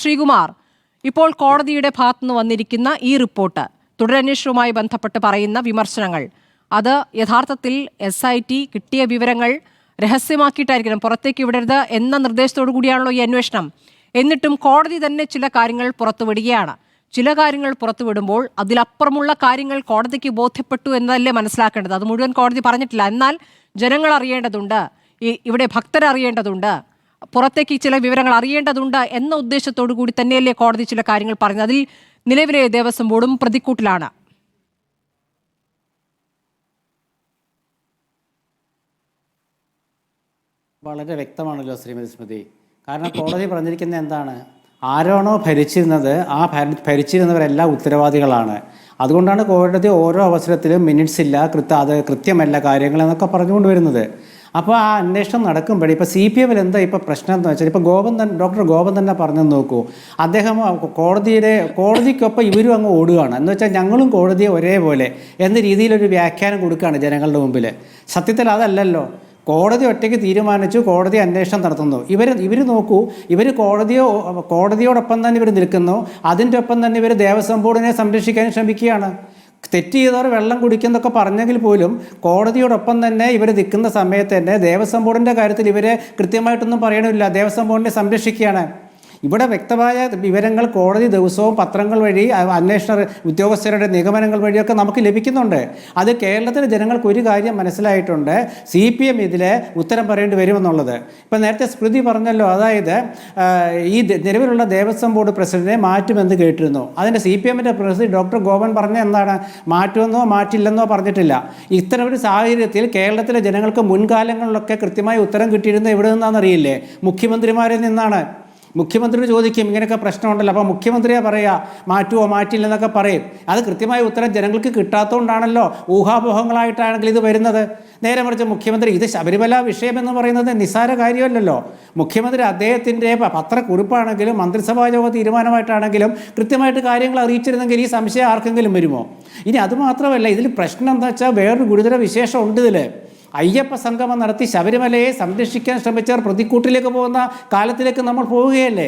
ശ്രീകുമാർ, ഇപ്പോൾ കോടതിയുടെ ഭാഗത്തുനിന്ന് വന്നിരിക്കുന്ന ഈ റിപ്പോർട്ട്, തുടരന്വേഷണവുമായി ബന്ധപ്പെട്ട് പറയുന്ന വിമർശനങ്ങൾ, അത് യഥാർത്ഥത്തിൽ SIT കിട്ടിയ വിവരങ്ങൾ രഹസ്യമാക്കിയിട്ടായിരിക്കണം, പുറത്തേക്ക് വിടരുത് എന്ന നിർദ്ദേശത്തോടു കൂടിയാണല്ലോ ഈ അന്വേഷണം. എന്നിട്ടും കോടതി തന്നെ ചില കാര്യങ്ങൾ പുറത്തുവിടുകയാണ്. ചില കാര്യങ്ങൾ പുറത്തുവിടുമ്പോൾ അതിലപ്പുറമുള്ള കാര്യങ്ങൾ കോടതിക്ക് ബോധ്യപ്പെട്ടു എന്നതല്ലേ മനസ്സിലാക്കേണ്ടത്. അത് മുഴുവൻ കോടതി പറഞ്ഞിട്ടില്ല. എന്നാൽ ജനങ്ങൾ അറിയേണ്ടതുണ്ട്, ഇവിടെ ഭക്തരറിയേണ്ടതുണ്ട്, പുറത്തേക്ക് ചില വിവരങ്ങൾ അറിയേണ്ടതുണ്ട് എന്ന ഉദ്ദേശത്തോടു കൂടി തന്നെയല്ലേ കോടതി ചില കാര്യങ്ങൾ പറയുന്നത്. അതിൽ നിലവിലെ ദേവസ്വം ബോർഡും പ്രതിക്കൂട്ടിലാണ്. വളരെ വ്യക്തമാണല്ലോ ശ്രീമതി സ്മൃതി. കാരണം കോടതി പറഞ്ഞിരിക്കുന്നത് എന്താണ്? ആരാണോ ഭരിച്ചിരുന്നത് ആ ഭരിച്ചിരുന്നവരെല്ലാം ഉത്തരവാദികളാണ്. അതുകൊണ്ടാണ് കോടതി ഓരോ അവസരത്തിലും മിനിറ്റ്സ് ഇല്ല, അത് കൃത്യമല്ല കാര്യങ്ങൾ എന്നൊക്കെ പറഞ്ഞുകൊണ്ട് വരുന്നത്. അപ്പോൾ ആ അന്വേഷണം നടക്കുമ്പോഴേ ഇപ്പോൾ CPMൽ എന്താ ഇപ്പോൾ പ്രശ്നം എന്ന് വെച്ചാൽ, ഇപ്പോൾ ഡോക്ടർ ഗോപൻ തന്നെ പറഞ്ഞെന്ന് നോക്കൂ. അദ്ദേഹം കോടതിക്കൊപ്പം ഇവരും അങ്ങ് ഓടുകയാണ്. എന്ന് വെച്ചാൽ ഞങ്ങളും കോടതിയെ ഒരേപോലെ എന്ന രീതിയിലൊരു വ്യാഖ്യാനം കൊടുക്കുകയാണ് ജനങ്ങളുടെ മുമ്പിൽ. സത്യത്തിൽ അതല്ലല്ലോ. കോടതി ഒറ്റയ്ക്ക് തീരുമാനിച്ചു, കോടതി അന്വേഷണം നടത്തുന്നു. ഇവർ നോക്കൂ, ഇവർ കോടതിയോടൊപ്പം തന്നെ ഇവർ നിൽക്കുന്നു. അതിൻ്റെ ഒപ്പം തന്നെ ഇവർ ദേവസ്വം ബോർഡിനെ സംരക്ഷിക്കാൻ ശ്രമിക്കുകയാണ്. തെറ്റ് ചെയ്തവർ വെള്ളം കുടിക്കുന്നൊക്കെ പറഞ്ഞെങ്കിൽ പോലും കോടതിയോടൊപ്പം തന്നെ ഇവർ നിൽക്കുന്ന സമയത്ത് തന്നെ ദേവസ്വം ബോർഡിൻ്റെ കാര്യത്തിൽ ഇവരെ കൃത്യമായിട്ടൊന്നും പറയണില്ല, ദേവസ്വം ബോർഡിനെ സംരക്ഷിക്കുകയാണ്. ഇവിടെ വ്യക്തമായ വിവരങ്ങൾ കോടതി ദിവസവും പത്രങ്ങൾ വഴി അന്വേഷണ ഉദ്യോഗസ്ഥരുടെ നിഗമനങ്ങൾ വഴിയൊക്കെ നമുക്ക് ലഭിക്കുന്നുണ്ട്. അത് കേരളത്തിലെ ജനങ്ങൾക്ക് ഒരു കാര്യം മനസ്സിലായിട്ടുണ്ട്, CPM ഇതിൽ ഉത്തരം പറയേണ്ടി വരുമെന്നുള്ളത്. ഇപ്പം നേരത്തെ സ്മൃതി പറഞ്ഞല്ലോ, അതായത് ഈ നിലവിലുള്ള ദേവസ്വം ബോർഡ് പ്രസിഡന്റിനെ മാറ്റുമെന്ന് കേട്ടിരുന്നു. അതിൻ്റെ CPMൻ്റെ പ്രസിഡന്റ് ഡോക്ടർ ഗോപൻ പറഞ്ഞ എന്താണ്? മാറ്റുമെന്നോ മാറ്റില്ലെന്നോ പറഞ്ഞിട്ടില്ല. ഇത്തരം ഒരു സാഹചര്യത്തിൽ കേരളത്തിലെ ജനങ്ങൾക്ക് മുൻകാലങ്ങളിലൊക്കെ കൃത്യമായ ഉത്തരം കിട്ടിയിരുന്നത് എവിടെ നിന്നാണെന്നറിയില്ലേ? മുഖ്യമന്ത്രിമാരിൽ നിന്നാണ്. മുഖ്യമന്ത്രിയോട് ചോദിക്കും ഇങ്ങനെയൊക്കെ പ്രശ്നമുണ്ടല്ലോ, അപ്പോൾ മുഖ്യമന്ത്രിയെ പറയുക മാറ്റുമോ മാറ്റില്ലെന്നൊക്കെ പറയും. അത് കൃത്യമായ ഉത്തരം ജനങ്ങൾക്ക് കിട്ടാത്തതുകൊണ്ടാണല്ലോ ഊഹാപോഹങ്ങളായിട്ടാണെങ്കിൽ ഇത് വരുന്നത്. നേരെ മറിച്ച് മുഖ്യമന്ത്രി, ഇത് ശബരിമല വിഷയമെന്ന് പറയുന്നത് നിസ്സാര കാര്യമല്ലല്ലോ. മുഖ്യമന്ത്രി അദ്ദേഹത്തിൻ്റെ പത്രക്കുറിപ്പാണെങ്കിലും മന്ത്രിസഭാ യോഗ തീരുമാനമായിട്ടാണെങ്കിലും കൃത്യമായിട്ട് കാര്യങ്ങൾ അറിയിച്ചിരുന്നെങ്കിൽ ഈ സംശയം ആർക്കെങ്കിലും വരുമോ? ഇനി അതുമാത്രമല്ല, ഇതിൽ പ്രശ്നം എന്താ വെച്ചാൽ വേറൊരു ഗുരുതര വിശേഷം ഉണ്ട് ഇതിൽ. അയ്യപ്പ സംഗമം നടത്തി ശബരിമലയെ സംരക്ഷിക്കാൻ ശ്രമിച്ചവർ പ്രതിക്കൂട്ടിലേക്ക് പോകുന്ന കാലത്തിലേക്ക് നമ്മൾ പോവുകയല്ലേ?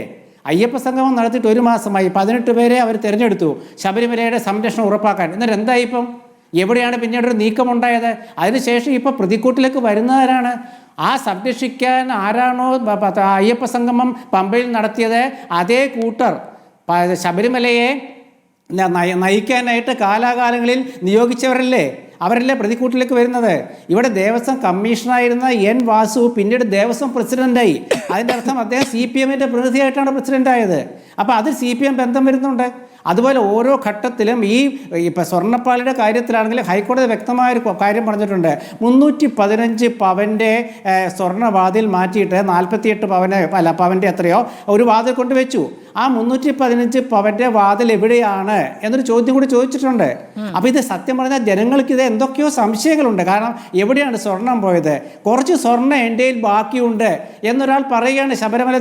അയ്യപ്പ സംഗമം നടത്തിയിട്ട് 1 മാസമായി, 18 പേരെ അവർ തിരഞ്ഞെടുത്തു ശബരിമലയുടെ സംരക്ഷണം ഉറപ്പാക്കാൻ. എന്നിട്ട് എന്തായി ഇപ്പം? എവിടെയാണ് പിന്നീട് ഒരു നീക്കമുണ്ടായത്? അതിനുശേഷം ഇപ്പോൾ പ്രതിക്കൂട്ടിലേക്ക് വരുന്നവരാണ്. ആ സംരക്ഷിക്കാൻ ആരാണോ അയ്യപ്പ സംഗമം പമ്പയിൽ നടത്തിയത്, അതേ കൂട്ടർ ശബരിമലയെ നയിക്കാനായിട്ട് കാലാകാലങ്ങളിൽ നിയോഗിച്ചവരല്ലേ? അവരല്ലേ പ്രതിക്കൂട്ടിലേക്ക് വരുന്നത്. ഇവിടെ ദേവസ്വം കമ്മീഷണറായിരുന്ന N വാസു പിന്നീട് ദേവസ്വം പ്രസിഡൻ്റായി. അതിൻ്റെ അർത്ഥം അദ്ദേഹം CPMൻ്റെ പ്രതിനിധിയായിട്ടാണ് പ്രസിഡൻ്റായത്. അപ്പോൾ അതിൽ CPM ബന്ധം വരുന്നുണ്ട്. അതുപോലെ ഓരോ ഘട്ടത്തിലും ഇപ്പം സ്വർണ്ണപ്പാളിയുടെ കാര്യത്തിലാണെങ്കിലും ഹൈക്കോടതി വ്യക്തമായൊരു കാര്യം പറഞ്ഞിട്ടുണ്ട്. 315 പവൻ്റെ സ്വർണ്ണവാതിൽ മാറ്റിയിട്ട് 48 പവൻ്റെ എത്രയോ ഒരു വാതിൽ കൊണ്ടുവച്ചു. ആ 315 പവൻ്റെ വാതിൽ എവിടെയാണ് എന്നൊരു ചോദ്യം കൂടി ചോദിച്ചിട്ടുണ്ട്. അപ്പോൾ ഇത് സത്യം പറഞ്ഞാൽ ജനങ്ങൾക്ക് ഇത് എന്തൊക്കെയോ സംശയങ്ങളുണ്ട്. കാരണം എവിടെയാണ് സ്വർണം പോയത്? കുറച്ച് സ്വർണ്ണം എൻ്റെ ബാക്കിയുണ്ട് എന്നൊരാൾ പറയുകയാണ് ശബരിമല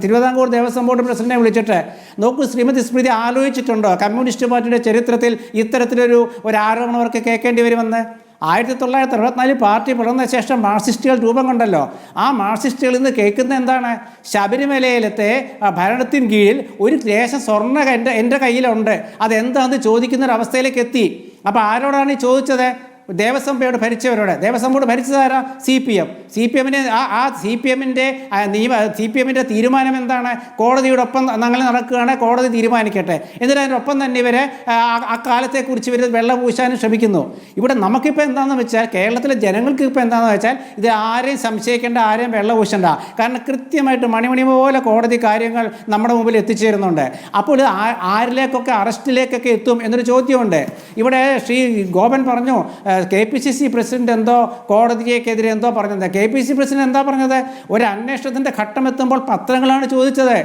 തിരുവിതാംകൂർ ദേവസ്വം ബോർഡ് പ്രസിഡന്റിനെ വിളിച്ചിട്ട്. നോക്കൂ ശ്രീമതി സ്മൃതി, ആലോചിച്ചിട്ടുണ്ടോ കമ്മ്യൂണിസ്റ്റ് പാർട്ടിയുടെ ചരിത്രത്തിൽ ഇത്തരത്തിലൊരു ആരോപണം അവർക്ക് കേൾക്കേണ്ടി വരുമെന്ന്? 1964 പാർട്ടി പിളർന്ന ശേഷം മാർക്സിസ്റ്റുകൾ രൂപം കൊണ്ടല്ലോ. ആ മാർക്സിസ്റ്റുകളിൽ നിന്ന് കേൾക്കുന്ന എന്താണ്? ശബരിമലയിലത്തെ ഭരണത്തിന് കീഴിൽ ഒരു ദേശം സ്വർണ്ണ എൻ്റെ കയ്യിലുണ്ട്, അതെന്താണെന്ന് ചോദിക്കുന്നൊരവസ്ഥയിലേക്ക് എത്തി. അപ്പോൾ ആരോടാണ് ഈ ചോദിച്ചത്? ദേവസ്വം ബോർഡ് ഭരിച്ചവരോട്. ദേവസ്വം ബോർഡ് ഭരിച്ചതാരാ? CPM. CPMൻ്റെ തീരുമാനം എന്താണ്? കോടതിയോടൊപ്പം ഞങ്ങൾ നടക്കുകയാണ്, കോടതി തീരുമാനിക്കട്ടെ. എന്നിട്ട് അതിനൊപ്പം തന്നെ ഇവരെ അക്കാലത്തെക്കുറിച്ച് ഇവർ വെള്ളം പൂശാനും ശ്രമിക്കുന്നു. ഇവിടെ നമുക്കിപ്പോൾ എന്താണെന്ന് വെച്ചാൽ, കേരളത്തിലെ ജനങ്ങൾക്ക് ഇപ്പോൾ എന്താണെന്ന് വെച്ചാൽ, ഇത് ആരെയും സംശയിക്കേണ്ട, ആരെയും വെള്ളം പൂശണ്ട. കാരണം കൃത്യമായിട്ട് മണിമണി പോലെ കോടതി കാര്യങ്ങൾ നമ്മുടെ മുമ്പിൽ എത്തിച്ചേരുന്നുണ്ട്. അപ്പോൾ ഇത് ആരിലേക്കൊക്കെ അറസ്റ്റിലേക്കൊക്കെ എത്തും എന്നൊരു ചോദ്യമുണ്ട്. ഇവിടെ ശ്രീ ഗോപൻ പറഞ്ഞു KPCC പ്രസിഡന്റ് എന്തോ കോടതിക്കെതിരെ എന്തോ പറഞ്ഞത്. KPCC പ്രസിഡന്റ് എന്താ പറഞ്ഞത്? ഒരു അന്വേഷണത്തിൻ്റെ ഘട്ടം എത്തുമ്പോൾ പത്രങ്ങളാണ് ചോദിച്ചത്,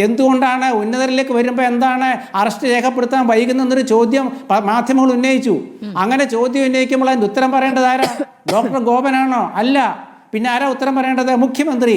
എന്തുകൊണ്ടാണ് ഉന്നതരിലേക്ക് വരുമ്പോൾ എന്താണ് അറസ്റ്റ് രേഖപ്പെടുത്താൻ വൈകുന്നൊരു ചോദ്യം മാധ്യമങ്ങൾ ഉന്നയിച്ചു. അങ്ങനെ ചോദ്യം ഉന്നയിക്കുമ്പോൾ അതിൻ്റെ ഉത്തരം പറയേണ്ടത് ആരാ? ഡോക്ടർ ഗോപനാണോ? അല്ല. പിന്നെ ആരാ ഉത്തരം പറയേണ്ടത്? മുഖ്യമന്ത്രി.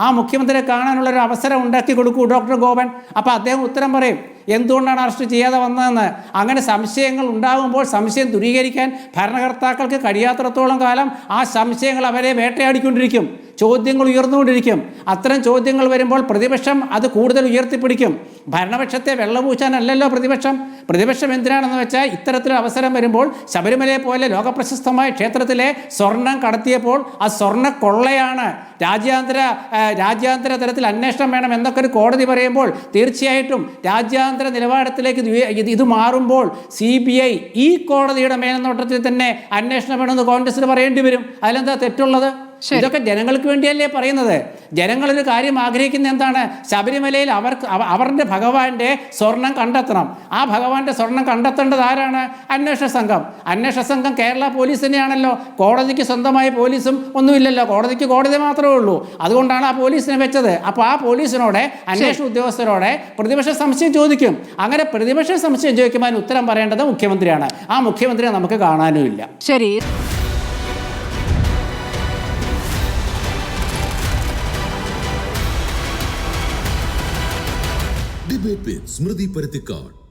ആ മുഖ്യമന്ത്രിയെ കാണാനുള്ളൊരു അവസരം ഉണ്ടാക്കി കൊടുക്കൂ ഡോക്ടർ ഗോപൻ. അപ്പോൾ അദ്ദേഹം ഉത്തരം പറയും എന്തുകൊണ്ടാണ് അറസ്റ്റ് ചെയ്യാതെ വന്നതെന്ന്. അങ്ങനെ സംശയങ്ങൾ ഉണ്ടാകുമ്പോൾ സംശയം ദൂരീകരിക്കാൻ ഭരണകർത്താക്കൾക്ക് കഴിയാത്തിടത്തോളം കാലം ആ സംശയങ്ങൾ അവരെ വേട്ടയാടിക്കൊണ്ടിരിക്കും. ചോദ്യങ്ങൾ ഉയർന്നുകൊണ്ടിരിക്കും. അത്തരം ചോദ്യങ്ങൾ വരുമ്പോൾ പ്രതിപക്ഷം അത് കൂടുതൽ ഉയർത്തിപ്പിടിക്കും. ഭരണപക്ഷത്തെ വെള്ളപൂശാനല്ലല്ലോ പ്രതിപക്ഷം എന്തിനാണെന്ന് വെച്ചാൽ ഇത്തരത്തിലൊരു അവസരം വരുമ്പോൾ ശബരിമലയെ പോലെ ലോകപ്രശസ്തമായ ക്ഷേത്രത്തിലെ സ്വർണം കടത്തിയപ്പോൾ ആ സ്വർണ്ണ കൊള്ളയാണ്, രാജ്യാന്തര തലത്തിൽ അന്വേഷണം വേണം എന്നൊക്കെ ഒരു കോടതി പറയുമ്പോൾ തീർച്ചയായിട്ടും രാജ്യാന്തര നിലവാരത്തിലേക്ക് ഇത് മാറുമ്പോൾ CBI ഈ കോടതിയുടെ മേൽനോട്ടത്തിൽ തന്നെ അന്വേഷണം വേണമെന്ന് കോൺഗ്രസിന് പറയേണ്ടി വരും. അതിലെന്താ തെറ്റുള്ളത്? ഇതൊക്കെ ജനങ്ങൾക്ക് വേണ്ടിയല്ലേ പറയുന്നത്. ജനങ്ങളൊരു കാര്യം ആഗ്രഹിക്കുന്ന എന്താണ്? ശബരിമലയിൽ അവരുടെ ഭഗവാന്റെ സ്വർണം കണ്ടെത്തണം. ആ ഭഗവാന്റെ സ്വർണം കണ്ടെത്തേണ്ടത് ആരാണ്? അന്വേഷണ സംഘം കേരള പോലീസ് തന്നെയാണല്ലോ. കോടതിക്ക് സ്വന്തമായ പോലീസും ഒന്നുമില്ലല്ലോ, കോടതിക്ക് കോടതി മാത്രമേ ഉള്ളൂ. അതുകൊണ്ടാണ് ആ പോലീസിനെ വെച്ചത്. അപ്പോൾ ആ പോലീസിനോട്, അന്വേഷണ ഉദ്യോഗസ്ഥരോടെ പ്രതിപക്ഷ സംശയം ചോദിക്കും. അങ്ങനെ പ്രതിപക്ഷ സംശയം ചോദിക്കുമ്പോൾ അതിന് ഉത്തരം പറയേണ്ടത് മുഖ്യമന്ത്രിയാണ്. ആ മുഖ്യമന്ത്രിയെ നമുക്ക് കാണാനുമില്ല. ശരി. Debate with Smriti Parathikkad.